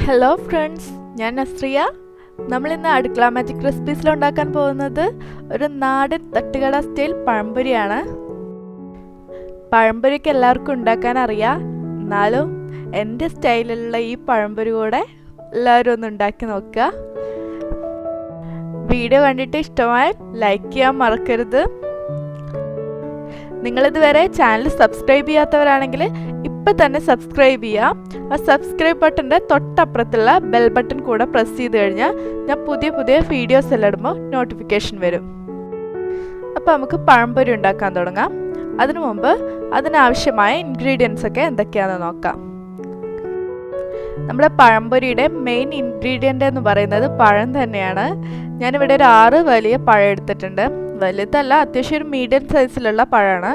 Hello friends, ഞാൻ നസ്രിയ. നമ്മളിന്ന് അടുക്കള മാജിക് റെസിപ്പീസിൽ ഉണ്ടാക്കാൻ പോകുന്നത് ഒരു നാടൻ തട്ടുകട സ്റ്റൈൽ പഴംപൊരിയാണ്. പഴംപൊരിക്ക് എല്ലാവർക്കും ഉണ്ടാക്കാൻ അറിയാം, എന്നാലും എൻ്റെ സ്റ്റൈലിലുള്ള ഈ പഴംപൊരി കൂടെ എല്ലാവരും ഒന്ന് ഉണ്ടാക്കി നോക്കുക. വീഡിയോ കണ്ടിട്ട് ഇഷ്ടമായി ലൈക്ക് ചെയ്യാൻ മറക്കരുത്. നിങ്ങളിതുവരെ ചാനൽ സബ്സ്ക്രൈബ് ചെയ്യാത്തവരാണെങ്കിൽ ഇപ്പം തന്നെ സബ്സ്ക്രൈബ് ചെയ്യാം. ആ സബ്സ്ക്രൈബ് ബട്ടൻ്റെ തൊട്ടപ്പുറത്തുള്ള ബെൽ ബട്ടൺ കൂടെ പ്രസ് ചെയ്ത് കഴിഞ്ഞാൽ ഞാൻ പുതിയ വീഡിയോസ് എല്ലാം ഇടുമ്പോൾ നോട്ടിഫിക്കേഷൻ വരും. അപ്പോൾ നമുക്ക് പഴംപൊരി ഉണ്ടാക്കാൻ തുടങ്ങാം. അതിനു മുമ്പ് അതിനാവശ്യമായ ഇൻഗ്രീഡിയൻസ് ഒക്കെ എന്തൊക്കെയാണെന്ന് നോക്കാം. നമ്മുടെ പഴംപൊരിയുടെ മെയിൻ ഇൻഗ്രീഡിയൻ്റ് എന്ന് പറയുന്നത് പഴം തന്നെയാണ്. ഞാനിവിടെ ഒരു 6 വലിയ പഴം എടുത്തിട്ടുണ്ട്. വലുതല്ല, അത്യാവശ്യം ഒരു മീഡിയം സൈസിലുള്ള പഴമാണ്.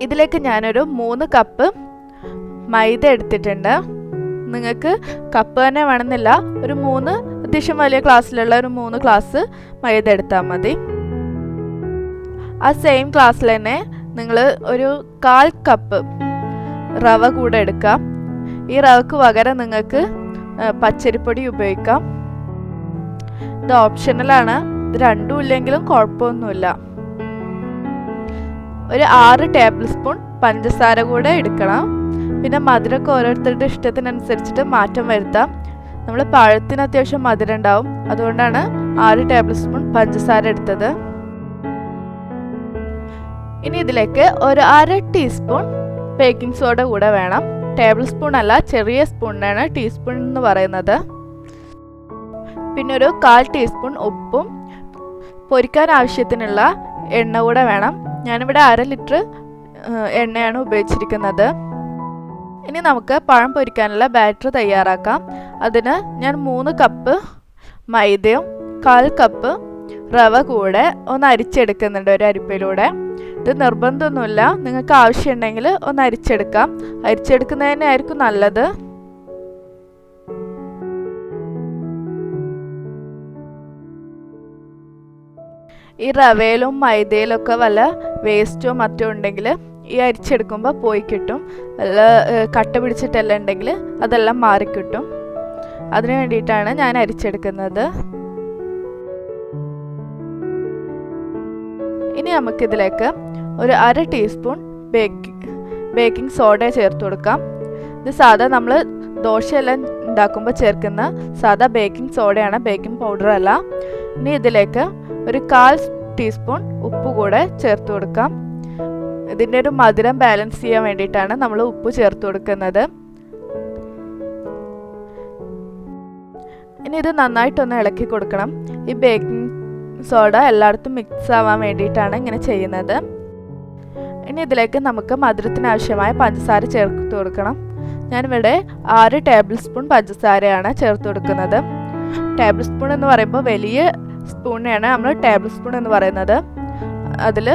ഇതിലേക്ക് ഞാനൊരു 3 കപ്പ് മൈദ എടുത്തിട്ടുണ്ട്. നിങ്ങൾക്ക് കപ്പ് തന്നെ വേണമെന്നില്ല, ഒരു 3 അത്യാവശ്യം വലിയ ഗ്ലാസ്സിലുള്ള ഒരു 3 ഗ്ലാസ് മൈദ എടുത്താൽ മതി. ആ സെയിം ഗ്ലാസ്സിൽ തന്നെ നിങ്ങൾ ഒരു 1/4 കപ്പ് റവ കൂടെ എടുക്കാം. ഈ റവക്ക് പകരം നിങ്ങൾക്ക് പച്ചരിപ്പൊടി ഉപയോഗിക്കാം. ഇത് ഓപ്ഷണലാണ്, ഇത് രണ്ടും ഇല്ലെങ്കിലും കുഴപ്പമൊന്നുമില്ല. ഒരു 6 ടേബിൾ സ്പൂൺ പഞ്ചസാര കൂടെ എടുക്കണം. പിന്നെ മധുരമൊക്കെ ഓരോരുത്തരുടെ ഇഷ്ടത്തിനനുസരിച്ചിട്ട് മാറ്റം വരുത്താം. നമ്മൾ പഴത്തിന് അത്യാവശ്യം മധുരം ഉണ്ടാവും, അതുകൊണ്ടാണ് 6 ടേബിൾ സ്പൂൺ പഞ്ചസാര എടുത്തത്. ഇനി ഇതിലേക്ക് ഒരു 1/2 ടീസ്പൂൺ ബേക്കിംഗ് സോഡ കൂടെ വേണം. ടേബിൾ സ്പൂൺ അല്ല, ചെറിയ സ്പൂണിനാണ് ടീസ്പൂൺ എന്ന് പറയുന്നത്. പിന്നെ ഒരു 1/4 ടീസ്പൂൺ ഉപ്പും പൊരിക്കാൻ ആവശ്യത്തിനുള്ള എണ്ണ കൂടെ വേണം. ഞാനിവിടെ 1/2 ലിറ്റർ എണ്ണയാണ് ഉപയോഗിച്ചിരിക്കുന്നത്. ഇനി നമുക്ക് പഴം പൊരിക്കാനുള്ള ബാറ്റർ തയ്യാറാക്കാം. അതിന് ഞാൻ 3 കപ്പ് മൈദയും 1/4 കപ്പ് റവ കൂടെ ഒന്ന് അരിച്ചെടുക്കുന്നുണ്ട് ഒരു അരിപ്പയിലൂടെ. ഇത് നിർബന്ധമൊന്നുമില്ല, നിങ്ങൾക്ക് ആവശ്യമുണ്ടെങ്കിൽ ഒന്ന് അരിച്ചെടുക്കാം. അരിച്ചെടുക്കുന്നതന്നെ ആയിരിക്കും നല്ലത്. ഈ റവയിലും മൈദയിലൊക്കെ വല്ല വേസ്റ്റോ മറ്റോ ഉണ്ടെങ്കിൽ ഈ അരിച്ചെടുക്കുമ്പോൾ പോയി കിട്ടും. വല്ല കട്ട പിടിച്ചിട്ടെല്ലാം ഉണ്ടെങ്കിൽ അതെല്ലാം മാറിക്കിട്ടും. അതിനു വേണ്ടിയിട്ടാണ് ഞാൻ അരിച്ചെടുക്കുന്നത്. ഇനി നമുക്കിതിലേക്ക് ഒരു 1/2 ടീസ്പൂൺ ബേക്കിംഗ് സോഡ ചേർത്ത് കൊടുക്കാം. ഇത് സാധാ നമ്മൾ ദോശയെല്ലാം ഉണ്ടാക്കുമ്പോൾ ചേർക്കുന്ന സാധാ ബേക്കിംഗ് സോഡയാണ്, ബേക്കിംഗ് പൗഡർ അല്ല. ഇനി ഇതിലേക്ക് ഒരു 1/4 ടീസ്പൂൺ ഉപ്പ് കൂടെ ചേർത്ത് കൊടുക്കാം. ഇതിൻ്റെ ഒരു മധുരം ബാലൻസ് ചെയ്യാൻ വേണ്ടിയിട്ടാണ് നമ്മൾ ഉപ്പ് ചേർത്ത് കൊടുക്കുന്നത്. ഇനി ഇത് നന്നായിട്ടൊന്ന് ഇളക്കി കൊടുക്കണം. ഈ ബേക്കിംഗ് സോഡ എല്ലായിടത്തും മിക്സ് ആവാൻ വേണ്ടിയിട്ടാണ് ഇങ്ങനെ ചെയ്യുന്നത്. ഇനി ഇതിലേക്ക് നമുക്ക് മധുരത്തിന് ആവശ്യമായ പഞ്ചസാര ചേർത്ത് കൊടുക്കണം. ഞാനിവിടെ 6 ടേബിൾ സ്പൂൺ പഞ്ചസാരയാണ് ചേർത്ത് കൊടുക്കുന്നത്. ടേബിൾ സ്പൂൺ എന്ന് പറയുമ്പോൾ വലിയ സ്പൂണിനെയാണ് നമ്മൾ ടേബിൾ സ്പൂൺ എന്ന് പറയുന്നത്. അതിൽ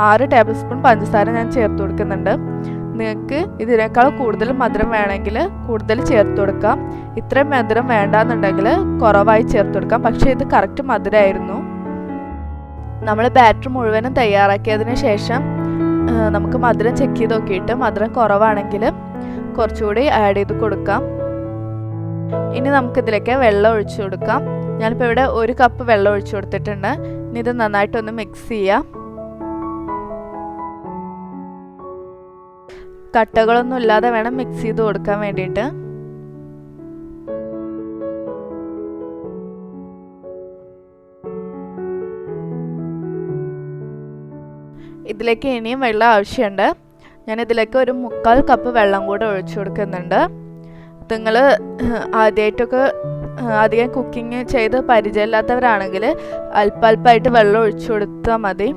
6 ടേബിൾ സ്പൂൺ പഞ്ചസാര ഞാൻ ചേർത്ത് കൊടുക്കുന്നുണ്ട്. നിങ്ങൾക്ക് ഇതിനേക്കാൾ കൂടുതൽ മധുരം വേണമെങ്കിൽ കൂടുതൽ ചേർത്ത് കൊടുക്കാം. ഇത്രയും മധുരം വേണ്ടാന്നുണ്ടെങ്കിൽ കുറവായി ചേർത്ത് കൊടുക്കാം. പക്ഷേ ഇത് കറക്റ്റ് മധുരമായിരുന്നു. നമ്മൾ ബാറ്റർ മുഴുവനും തയ്യാറാക്കിയതിന് ശേഷം നമുക്ക് മധുരം ചെക്ക് ചെയ്ത് നോക്കിയിട്ട് മധുരം കുറവാണെങ്കിൽ കുറച്ചുകൂടി ആഡ് ചെയ്ത് കൊടുക്കാം. ഇനി നമുക്കിതിലേക്ക് വെള്ളം ഒഴിച്ചു കൊടുക്കാം. ഞാനിപ്പോൾ ഇവിടെ 1 കപ്പ് വെള്ളം ഒഴിച്ചു കൊടുത്തിട്ടുണ്ട്. ഇനി ഇത് നന്നായിട്ടൊന്ന് മിക്സ് ചെയ്യാം. കട്ടകളൊന്നും ഇല്ലാതെ വേണം മിക്സ് ചെയ്ത് കൊടുക്കാൻ വേണ്ടിയിട്ട്. ഇതിലേക്ക് ഇനിയും വെള്ളം ആവശ്യമുണ്ട്. ഞാനിതിലേക്ക് ഒരു 3/4 കപ്പ് വെള്ളം കൂടെ ഒഴിച്ചു കൊടുക്കുന്നുണ്ട്. നിങ്ങൾ ആദ്യമായിട്ടൊക്കെ അധികം കുക്കിംഗ് ചെയ്ത് പരിചയമില്ലാത്തവരാണെങ്കിൽ അല്പായിട്ട് വെള്ളം ഒഴിച്ചു കൊടുത്താൽ മതി.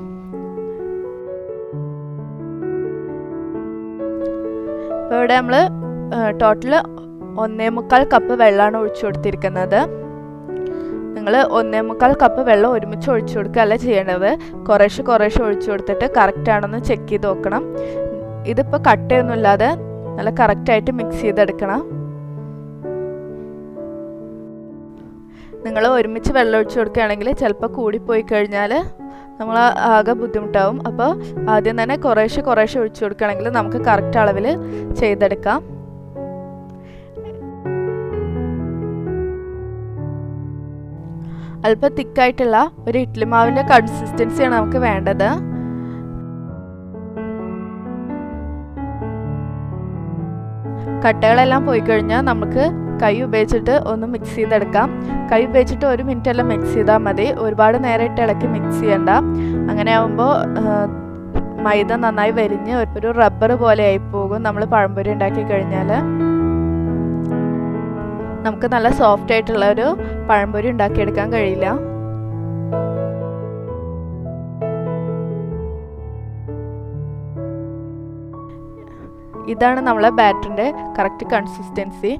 ഇപ്പോൾ ഇവിടെ നമ്മൾ ടോട്ടൽ 1.25 കപ്പ് വെള്ളമാണ് ഒഴിച്ചു കൊടുത്തിരിക്കുന്നത്. നിങ്ങൾ 1.25 കപ്പ് വെള്ളം ഒരുമിച്ച് ഒഴിച്ചു കൊടുക്കുകയല്ല ചെയ്യേണ്ടത്. കുറേശ്ശെ ഒഴിച്ചു കൊടുത്തിട്ട് കറക്റ്റാണെന്ന് ചെക്ക് ചെയ്ത് നോക്കണം. ഇതിപ്പോൾ കട്ടയൊന്നുമില്ലാതെ നല്ല കറക്റ്റായിട്ട് മിക്സ് ചെയ്തെടുക്കണം. നിങ്ങൾ ഒരുമിച്ച് വെള്ളം ഒഴിച്ചു കൊടുക്കുകയാണെങ്കിൽ ചിലപ്പോൾ കൂടിപ്പോയി കഴിഞ്ഞാൽ നമ്മൾ ആകെ ബുദ്ധിമുട്ടാവും. അപ്പോൾ ആദ്യം തന്നെ കുറേശ്ശെ ഒഴിച്ചു കൊടുക്കുകയാണെങ്കിൽ നമുക്ക് കറക്റ്റ് അളവിൽ ചെയ്തെടുക്കാം. അല്പം തിക്കായിട്ടുള്ള ഒരു ഇഡ്ഡലി മാവിൻ്റെ കൺസിസ്റ്റൻസിയാണ് നമുക്ക് വേണ്ടത്. കട്ടകളെല്ലാം പോയി കഴിഞ്ഞാൽ നമുക്ക് കൈ ഉപയോഗിച്ചിട്ട് ഒന്ന് മിക്സ് ചെയ്തെടുക്കാം. കൈ ഉപയോഗിച്ചിട്ട് 1 മിനിറ്റ് എല്ലാം മിക്സ് ചെയ്താൽ മതി. ഒരുപാട് നേരം ഇട്ട് ഇളക്കി മിക്സ് ചെയ്യണ്ട. അങ്ങനെ ആകുമ്പോൾ മൈദ നന്നായി വലിഞ്ഞ് ഒരു റബ്ബർ പോലെ ആയി പോകും. നമ്മൾ പഴംപൊരി ഉണ്ടാക്കി കഴിഞ്ഞാൽ നമുക്ക് നല്ല സോഫ്റ്റ് ആയിട്ടുള്ള ഒരു പഴംപൊരി ഉണ്ടാക്കിയെടുക്കാൻ കഴിയില്ല. ഇതാണ് നമ്മളെ ബാറ്ററിൻ്റെ കറക്റ്റ് കൺസിസ്റ്റൻസി.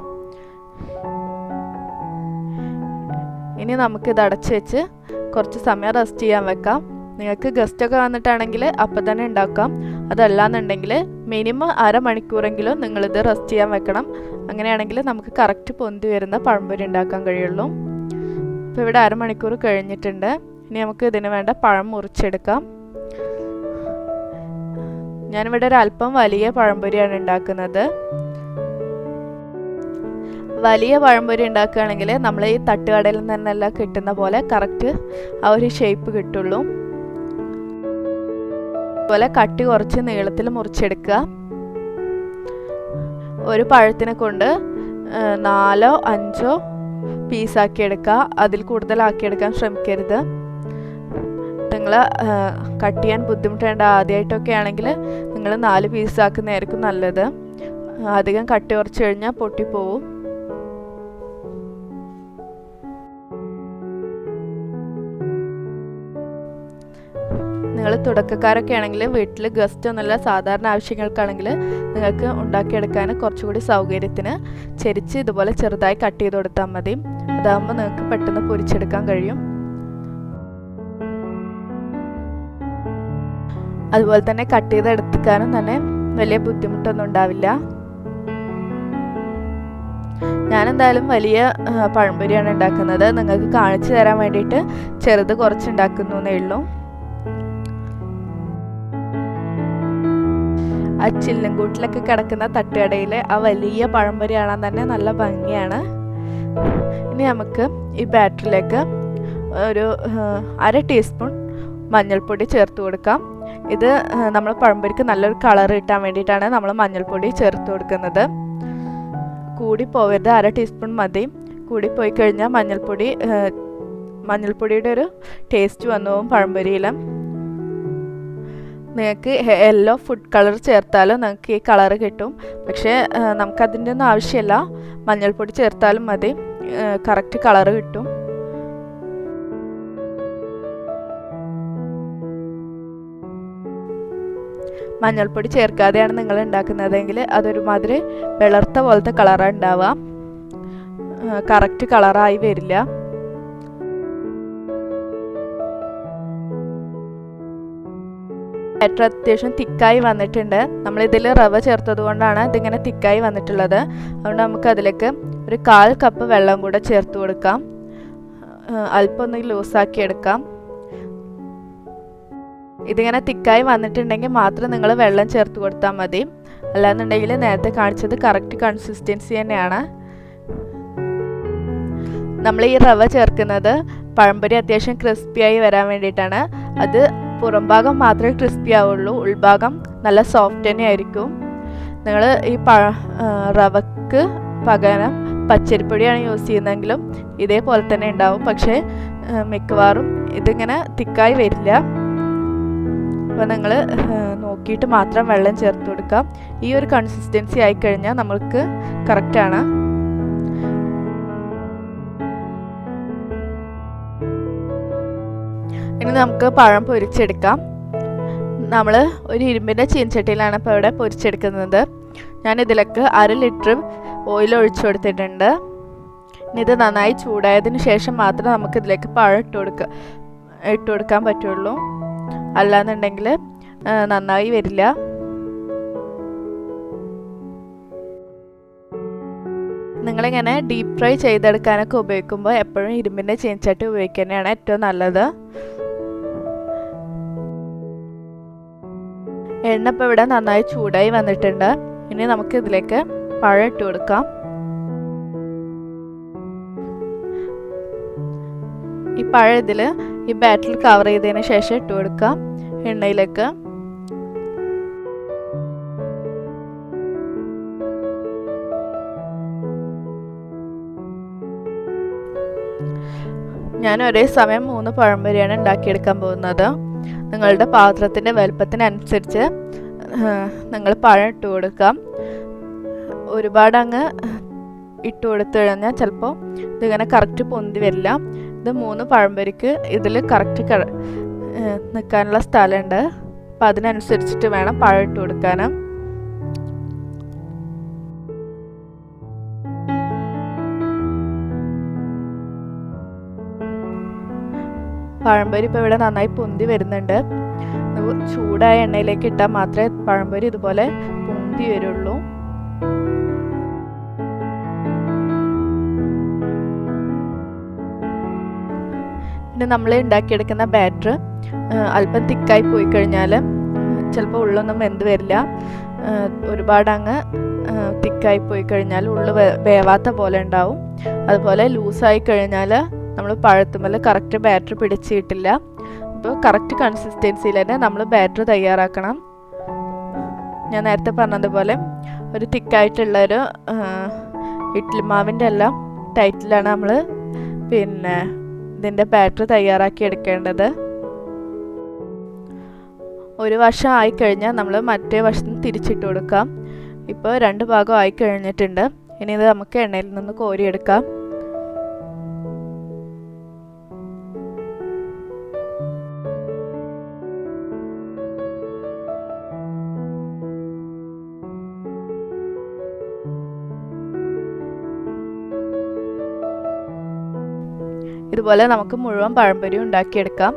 ഇനി നമുക്കിത് അടച്ച് വെച്ച് കുറച്ച് സമയം റെസ്റ്റ് ചെയ്യാൻ വെക്കാം. നിങ്ങൾക്ക് ഗസ്റ്റൊക്കെ വന്നിട്ടാണെങ്കിൽ അപ്പം തന്നെ ഉണ്ടാക്കാം. അതല്ലാന്നുണ്ടെങ്കിൽ മിനിമം അരമണിക്കൂറെങ്കിലും നിങ്ങളിത് റെസ്റ്റ് ചെയ്യാൻ വെക്കണം. അങ്ങനെയാണെങ്കിൽ നമുക്ക് കറക്റ്റ് പൊന്തി വരുന്ന പഴംപൊരി ഉണ്ടാക്കാൻ കഴിയുള്ളൂ. ഇപ്പോൾ ഇവിടെ അരമണിക്കൂർ കഴിഞ്ഞിട്ടുണ്ട്. ഇനി നമുക്ക് ഇതിന് വേണ്ട പഴം മുറിച്ചെടുക്കാം. ഞാനിവിടെ ഒരു അല്പം വലിയ പഴംപൊരിയാണ് ഉണ്ടാക്കുന്നത്. വലിയ പഴംപൊരി ഉണ്ടാക്കുകയാണെങ്കിൽ നമ്മൾ ഈ തട്ടുകടയിൽ നിന്നെല്ലാം കിട്ടുന്ന പോലെ കറക്റ്റ് ആ ഒരു ഷേപ്പ് കിട്ടുള്ളൂ. അതുപോലെ കട്ടി കുറച്ച് നീളത്തിൽ മുറിച്ചെടുക്കുക. ഒരു പഴത്തിനെ കൊണ്ട് 4 or 5 പീസാക്കി എടുക്കുക. അതിൽ കൂടുതലാക്കിയെടുക്കാൻ ശ്രമിക്കരുത്. നിങ്ങൾ കട്ട് ചെയ്യാൻ ബുദ്ധിമുട്ടേണ്ട ആദ്യമായിട്ടൊക്കെ ആണെങ്കിൽ നിങ്ങൾ 4 പീസാക്കുന്നതായിരിക്കും നല്ലത്. അധികം കട്ടി കുറച്ച് കഴിഞ്ഞാൽ പൊട്ടിപ്പോവും. നിങ്ങൾ തുടക്കക്കാരൊക്കെ ആണെങ്കിൽ വീട്ടിൽ ഗസ്റ്റ് ഒന്നുമില്ല, സാധാരണ ആവശ്യങ്ങൾക്കാണെങ്കിൽ നിങ്ങൾക്ക് ഉണ്ടാക്കിയെടുക്കാൻ കുറച്ചുകൂടി സൗകര്യത്തിന് ചെരിച്ച് ഇതുപോലെ ചെറുതായി കട്ട് ചെയ്ത് കൊടുത്താൽ മതി. അതാകുമ്പോൾ നിങ്ങൾക്ക് പെട്ടെന്ന് പൊരിച്ചെടുക്കാൻ കഴിയും. അതുപോലെ തന്നെ കട്ട് ചെയ്തെടുക്കാനും തന്നെ വലിയ ബുദ്ധിമുട്ടൊന്നും ഉണ്ടാവില്ല. ഞാനെന്തായാലും വലിയ പഴംപൊരിയാണ് ഉണ്ടാക്കുന്നത്. നിങ്ങൾക്ക് കാണിച്ചു തരാൻ വേണ്ടിയിട്ട് ചെറുത് കുറച്ച് ഉണ്ടാക്കുന്നു എന്നേ ഉള്ളൂ. ആ ചില്ലുംകൂട്ടിലൊക്കെ കിടക്കുന്ന തട്ടുകടയിലെ ആ വലിയ പഴംപൊരി കാണാൻ തന്നെ നല്ല ഭംഗിയാണ്. ഇനി നമുക്ക് ഈ ബാറ്ററിലേക്ക് ഒരു 1/2 ടീസ്പൂൺ മഞ്ഞൾപ്പൊടി ചേർത്ത് കൊടുക്കാം. ഇത് നമ്മൾ പഴംപൊരിക്ക് നല്ലൊരു കളർ കിട്ടാൻ വേണ്ടിയിട്ടാണ് നമ്മൾ മഞ്ഞൾപ്പൊടി ചേർത്ത് കൊടുക്കുന്നത്. കൂടി പോവരുത്, 1/2 ടീസ്പൂൺ മതി. കൂടി പോയി കഴിഞ്ഞാൽ മഞ്ഞൾപ്പൊടിയുടെ ഒരു ടേസ്റ്റ് വന്നു പോകും പഴംപൊരിയിൽ. നിങ്ങൾക്ക് യെല്ലോ ഫുഡ് കളർ ചേർത്താലും നിങ്ങൾക്ക് ഈ കളറ് കിട്ടും. പക്ഷേ നമുക്കതിൻ്റെ ഒന്നും ആവശ്യമില്ല. മഞ്ഞൾപ്പൊടി ചേർത്താലും മതി, കറക്റ്റ് കളറ് കിട്ടും. മഞ്ഞൾപ്പൊടി ചേർക്കാതെയാണ് നിങ്ങൾ ഉണ്ടാക്കുന്നതെങ്കിൽ അതൊരുമാതിരി വെളുത്ത പോലത്തെ കളറാണ് ഉണ്ടാവുക. കറക്റ്റ് കളറായി വരില്ല. ബാറ്റർ അത്യാവശ്യം തിക്കായി വന്നിട്ടുണ്ട്. നമ്മളിതിൽ റവ ചേർത്തത് കൊണ്ടാണ് ഇതിങ്ങനെ തിക്കായി വന്നിട്ടുള്ളത്. അതുകൊണ്ട് നമുക്ക് അതിലേക്ക് ഒരു 1/4 കപ്പ് വെള്ളം കൂടെ ചേർത്ത് കൊടുക്കാം. അല്പം ഒന്ന് ലൂസാക്കി എടുക്കാം. ഇതിങ്ങനെ തിക്കായി വന്നിട്ടുണ്ടെങ്കിൽ മാത്രം നിങ്ങൾ വെള്ളം ചേർത്ത് കൊടുത്താൽ മതി. അല്ലാന്നുണ്ടെങ്കിൽ നേരത്തെ കാണിച്ചത് കറക്റ്റ് കൺസിസ്റ്റൻസി തന്നെയാണ്. നമ്മൾ ഈ റവ ചേർക്കുന്നത് പഴംപൊരി അത്യാവശ്യം ക്രിസ്പിയായി വരാൻ വേണ്ടിയിട്ടാണ്. അത് പുറം ഭാഗം മാത്രമേ ക്രിസ്പി ആവുള്ളൂ, ഉൾഭാഗം നല്ല സോഫ്റ്റ് തന്നെ ആയിരിക്കും. നിങ്ങൾ ഈ റവക്ക് പകരം പച്ചരിപ്പൊടിയാണ് യൂസ് ചെയ്യുന്നതെങ്കിലും ഇതേപോലെ തന്നെ ഉണ്ടാവും. പക്ഷേ മിക്കവാറും ഇതിങ്ങനെ തിക്കായി വരില്ല. അപ്പോൾ നിങ്ങൾ നോക്കിയിട്ട് മാത്രം വെള്ളം ചേർത്ത് കൊടുക്കാം. ഈ ഒരു കൺസിസ്റ്റൻസി ആയിക്കഴിഞ്ഞാൽ നമ്മൾക്ക് കറക്റ്റാണ്. ഇനി നമുക്ക് പഴം പൊരിച്ചെടുക്കാം. നമ്മൾ ഒരു ഇരുമ്പിൻ്റെ ചീനച്ചട്ടിയിലാണ് ഇപ്പോൾ ഇവിടെ പൊരിച്ചെടുക്കുന്നത്. ഞാനിതിലേക്ക് 1/2 ലിറ്റർ ഓയിൽ ഒഴിച്ചു കൊടുത്തിട്ടുണ്ട്. ഇനി ഇത് നന്നായി ചൂടായതിന് ശേഷം മാത്രമേ നമുക്കിതിലേക്ക് പഴം ഇട്ട് കൊടുക്കാൻ പറ്റുള്ളൂ. അല്ലാന്നുണ്ടെങ്കിൽ നന്നായി വരില്ല. നിങ്ങളിങ്ങനെ ഡീപ്പ് ഫ്രൈ ചെയ്തെടുക്കാനൊക്കെ ഉപയോഗിക്കുമ്പോൾ എപ്പോഴും ഇരുമ്പിൻ്റെ ചീനച്ചട്ടി ഉപയോഗിക്കുന്നതാണ് ഏറ്റവും നല്ലത്. എണ്ണ ഇപ്പോൾ ഇവിടെ നന്നായി ചൂടായി വന്നിട്ടുണ്ട്. ഇനി നമുക്ക് ഇതിലേക്ക് പഴം ഇട്ട് കൊടുക്കാം. ഈ പഴം ഇതിൽ ഈ ബാറ്ററിൽ കവർ ചെയ്തതിന് ശേഷം ഇട്ട് കൊടുക്കാം എണ്ണയിലേക്ക്. ഞാൻ ഒരേ സമയം 3 പഴംപൊരിയാണ് ഉണ്ടാക്കിയെടുക്കാൻ പോകുന്നത്. നിങ്ങളുടെ പാത്രത്തിൻ്റെ വലുപ്പത്തിനനുസരിച്ച് നിങ്ങൾ പഴം ഇട്ട് കൊടുക്കാം. ഒരുപാട് അങ്ങ് ഇട്ട് കൊടുത്തു കഴിഞ്ഞാൽ ചിലപ്പോൾ ഇതിങ്ങനെ കറക്റ്റ് പൊന്തി വരില്ല. ഇത് 3 പഴംപൊരിക്ക് ഇതിൽ കറക്റ്റ് നിൽക്കാനുള്ള സ്ഥലമുണ്ട്. അപ്പം അതിനനുസരിച്ചിട്ട് വേണം പഴം ഇട്ട് കൊടുക്കാൻ. പഴംപൊരി ഇപ്പോൾ ഇവിടെ നന്നായി പൊന്തി വരുന്നുണ്ട്. ചൂടായ എണ്ണയിലേക്ക് ഇട്ടാൽ മാത്രമേ പഴംപൊരി ഇതുപോലെ പൊന്തി വരുള്ളൂ. പിന്നെ നമ്മൾ ഉണ്ടാക്കിയെടുക്കുന്ന ബാറ്റർ അല്പം തിക്കായി പോയി കഴിഞ്ഞാൽ ചിലപ്പോൾ ഉള്ളൊന്നും വെന്ത് വരില്ല. ഒരുപാട് അങ്ങ് തിക്കായി പോയി കഴിഞ്ഞാൽ ഉള്ളു വേവാത്ത പോലെ ഉണ്ടാവും. അതുപോലെ ലൂസായി കഴിഞ്ഞാൽ നമ്മൾ പഴത്തുമ്മൽ കറക്റ്റ് ബാറ്റർ പിടിച്ച് കിട്ടില്ല. അപ്പോൾ കറക്റ്റ് കൺസിസ്റ്റൻസിയിൽ തന്നെ നമ്മൾ ബാറ്റർ തയ്യാറാക്കണം. ഞാൻ നേരത്തെ പറഞ്ഞതുപോലെ ഒരു തിക്കായിട്ടുള്ളൊരു ഇഡ്ഡലി മാവിൻ്റെ എല്ലാം ടൈറ്റിലാണ് നമ്മൾ പിന്നെ ഇതിൻ്റെ ബാറ്റർ തയ്യാറാക്കി എടുക്കേണ്ടത്. ഒരു വശം ആയിക്കഴിഞ്ഞാൽ നമ്മൾ മറ്റേ വശത്ത് തിരിച്ചിട്ട് കൊടുക്കാം. ഇപ്പോൾ 2 ഭാഗം ആയി കഴിഞ്ഞിട്ടുണ്ട്. ഇനി ഇത് നമുക്ക് എണ്ണയിൽ നിന്ന് കോരിയെടുക്കാം. ഇതുപോലെ നമുക്ക് മുഴുവൻ പഴംപൊരി ഉണ്ടാക്കിയെടുക്കാം.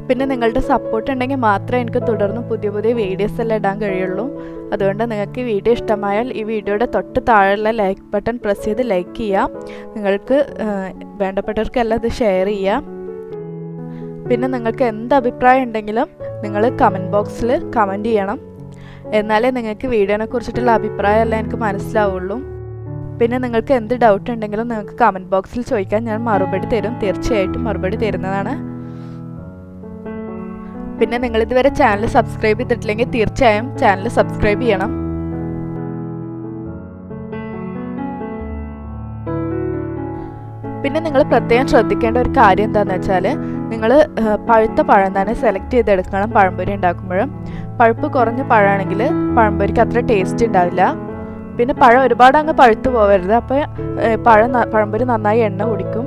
പിന്നെ നിങ്ങളുടെ സപ്പോർട്ട് ഉണ്ടെങ്കിൽ മാത്രമേ എനിക്ക് തുടർന്ന് പുതിയ വീഡിയോസ് എല്ലാം ഇടാൻ കഴിയുള്ളൂ. അതുകൊണ്ട് നിങ്ങൾക്ക് ഈ വീഡിയോ ഇഷ്ടമായാൽ ഈ വീഡിയോയുടെ തൊട്ട് താഴെയുള്ള ലൈക്ക് ബട്ടൺ പ്രസ് ചെയ്ത് ലൈക്ക് ചെയ്യാം. നിങ്ങൾക്ക് വേണ്ടപ്പെട്ടവർക്കെല്ലാം ഇത് ഷെയർ ചെയ്യാം. പിന്നെ നിങ്ങൾക്ക് എന്ത് അഭിപ്രായം ഉണ്ടെങ്കിലും നിങ്ങൾ കമൻറ്റ് ബോക്സിൽ കമൻറ്റ് ചെയ്യണം. എന്നാലേ നിങ്ങൾക്ക് വീഡിയോനെ കുറിച്ചിട്ടുള്ള അഭിപ്രായമെല്ലാം എനിക്ക് മനസ്സിലാവുള്ളൂ. പിന്നെ നിങ്ങൾക്ക് എന്ത് ഡൗട്ട് ഉണ്ടെങ്കിലും നിങ്ങൾക്ക് കമൻറ്റ് ബോക്സിൽ ചോദിക്കാൻ ഞാൻ മറുപടി തരും. തീർച്ചയായിട്ടും മറുപടി തരുന്നതാണ്. പിന്നെ നിങ്ങളിതുവരെ ചാനൽ സബ്സ്ക്രൈബ് ചെയ്തിട്ടില്ലെങ്കിൽ തീർച്ചയായും ചാനൽ സബ്സ്ക്രൈബ് ചെയ്യണം. പിന്നെ നിങ്ങൾ പ്രത്യേകം ശ്രദ്ധിക്കേണ്ട ഒരു കാര്യം എന്താണെന്ന് വെച്ചാൽ നിങ്ങൾ പഴുത്ത പഴം തന്നെ സെലക്ട് ചെയ്തെടുക്കണം. പഴംപൊരി ഉണ്ടാക്കുമ്പോഴും പഴുപ്പ് കുറഞ്ഞ പഴമാണെങ്കിൽ പഴംപൊരിക്ക് അത്ര ടേസ്റ്റ് ഉണ്ടാവില്ല. പിന്നെ പഴം ഒരുപാട് അങ്ങ് പഴുത്ത് പോകരുത്. അപ്പോൾ പഴംപൊരി നന്നായി എണ്ണ കുടിക്കും.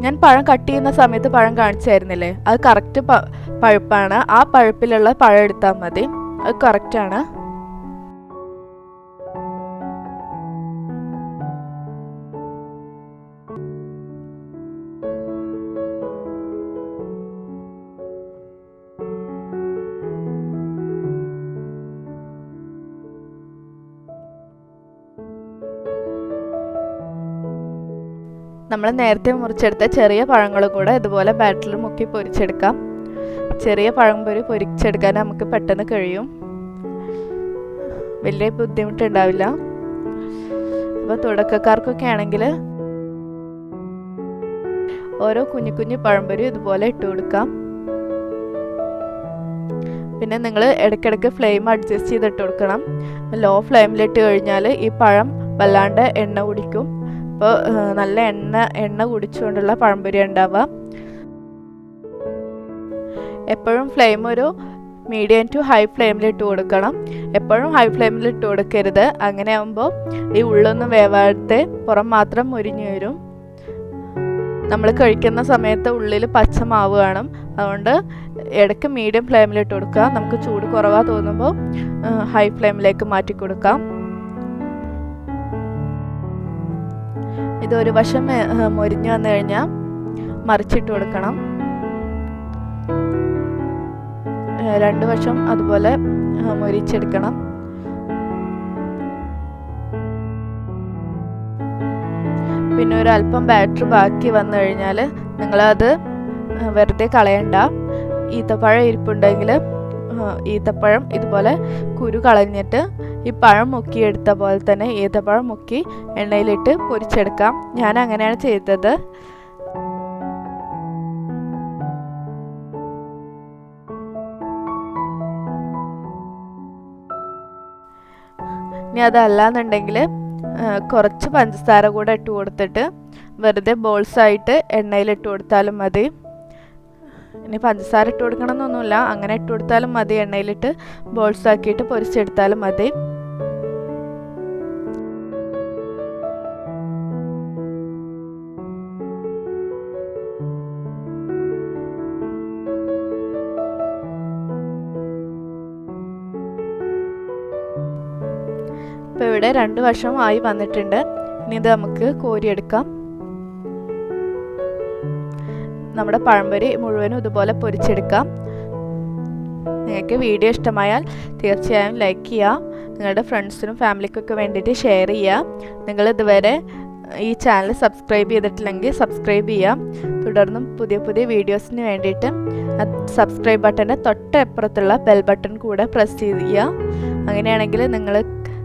ഞാൻ പഴം കട്ട് ചെയ്യുന്ന സമയത്ത് പഴം കാണിച്ചായിരുന്നില്ലേ, അത് കറക്റ്റ് പഴുപ്പാണ്. ആ പഴുപ്പിലുള്ള പഴം എടുത്താൽ മതി, അത് കറക്റ്റാണ്. നമ്മൾ നേരത്തെ മുറിച്ചെടുത്ത ചെറിയ പഴങ്ങളും കൂടെ ഇതുപോലെ ബാറ്ററിൽ മുക്കി പൊരിച്ചെടുക്കാം. ചെറിയ പഴംപൊരി പൊരിച്ചെടുക്കാൻ നമുക്ക് പെട്ടെന്ന് കഴിയും, വലിയ ബുദ്ധിമുട്ടുണ്ടാവില്ല. അപ്പോൾ തുടക്കക്കാർക്കൊക്കെ ആണെങ്കിൽ ഓരോ കുഞ്ഞു പഴംപൊരി ഇതുപോലെ ഇട്ട് കൊടുക്കാം. പിന്നെ നിങ്ങൾ ഇടയ്ക്കിടയ്ക്ക് ഫ്ലെയിം അഡ്ജസ്റ്റ് ചെയ്തിട്ട് കൊടുക്കണം. ലോ ഫ്ലെയിമിലിട്ട് കഴിഞ്ഞാൽ ഈ പഴം വല്ലാണ്ട് എണ്ണ കുടിക്കും. അപ്പോൾ നല്ല എണ്ണ കുടിച്ചുകൊണ്ടുള്ള പഴംപൊരി ഉണ്ടാവുക. എപ്പോഴും ഫ്ലെയിം ഒരു മീഡിയം ടു ഹൈ ഫ്ലെയിമിലിട്ട് കൊടുക്കണം. എപ്പോഴും ഹൈ ഫ്ലെയിമിലിട്ട് കൊടുക്കരുത്. അങ്ങനെ ആകുമ്പോൾ ഈ ഉള്ളൊന്നും വേവാതെ പുറം മാത്രം മുരിഞ്ഞു വരും. നമ്മൾ കഴിക്കുന്ന സമയത്ത് ഉള്ളിൽ പച്ച മാവ് കാണും. അതുകൊണ്ട് ഇടയ്ക്ക് മീഡിയം ഫ്ലെയിമിലിട്ട് കൊടുക്കുക. നമുക്ക് ചൂട് കുറവാ തോന്നുമ്പോൾ ഹൈ ഫ്ലെയിമിലേക്ക് മാറ്റി കൊടുക്കാം. ഇതൊരു വശം മൊരിഞ്ഞു വന്നു കഴിഞ്ഞാൽ മറിച്ചിട്ട് കൊടുക്കണം. 2 വശം അതുപോലെ മൊരിച്ചെടുക്കണം. പിന്നെ ഒരു അല്പം ബാറ്റർ ബാക്കി വന്നു കഴിഞ്ഞാൽ നിങ്ങളത് വെറുതെ കളയണ്ട. ഈത്തപ്പഴം ഇരിപ്പുണ്ടെങ്കിൽ ഈത്തപ്പഴം ഇതുപോലെ കുരു കളഞ്ഞിട്ട് ഈ പഴം മുക്കിയെടുത്ത പോലെ തന്നെ ഈത്തപ്പഴം മുക്കി എണ്ണയിലിട്ട് പൊരിച്ചെടുക്കാം. ഞാൻ അങ്ങനെയാണ് ചെയ്തത്. ഇനി അതല്ലാന്നുണ്ടെങ്കിൽ കുറച്ച് പഞ്ചസാര കൂടെ ഇട്ട് കൊടുത്തിട്ട് വെറുതെ ബോൾസായിട്ട് എണ്ണയിലിട്ട് കൊടുത്താലും മതി. ഇനി പഞ്ചസാര ഇട്ട് കൊടുക്കണം എന്നൊന്നുമില്ല, അങ്ങനെ ഇട്ട് കൊടുത്താലും മതി. എണ്ണയിലിട്ട് ബോൾസ് ആക്കിയിട്ട് പൊരിച്ചെടുത്താലും മതി. ഇപ്പോൾ ഇവിടെ 2 വശമായി വന്നിട്ടുണ്ട്. ഇനി ഇത് നമുക്ക് കോരിയെടുക്കാം. നമ്മുടെ പഴംപൊരി മുഴുവനും ഇതുപോലെ പൊരിച്ചെടുക്കാം. നിങ്ങൾക്ക് വീഡിയോ ഇഷ്ടമായാൽ തീർച്ചയായും ലൈക്ക് ചെയ്യുക. നിങ്ങളുടെ ഫ്രണ്ട്സിനും ഫാമിലിക്കൊക്കെ വേണ്ടിയിട്ട് ഷെയർ ചെയ്യുക. നിങ്ങൾ ഇതുവരെ ഈ ചാനൽ സബ്സ്ക്രൈബ് ചെയ്തിട്ടില്ലെങ്കിൽ സബ്സ്ക്രൈബ് ചെയ്യുക. തുടർന്നും പുതിയ പുതിയ വീഡിയോസിന് വേണ്ടിയിട്ട് സബ്സ്ക്രൈബ് ബട്ടൻ്റെ തൊട്ടപ്പുറത്തുള്ള ബെൽ ബട്ടൺ കൂടെ പ്രസ് ചെയ്യുക. അങ്ങനെയാണെങ്കിൽ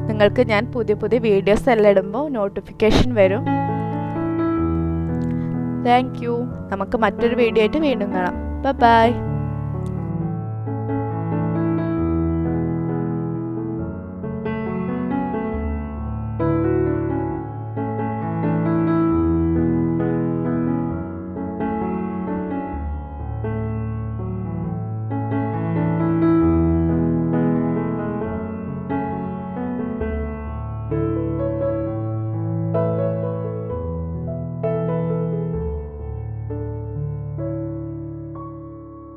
നിങ്ങൾക്ക് ഞാൻ പുതിയ പുതിയ വീഡിയോസ് എല്ലാം ഇടുമ്പോൾ നോട്ടിഫിക്കേഷൻ വരും. Thank you. നമുക്ക് മറ്റൊരു വീഡിയോ ആയിട്ട് വീണ്ടും കാണാം. ബൈ.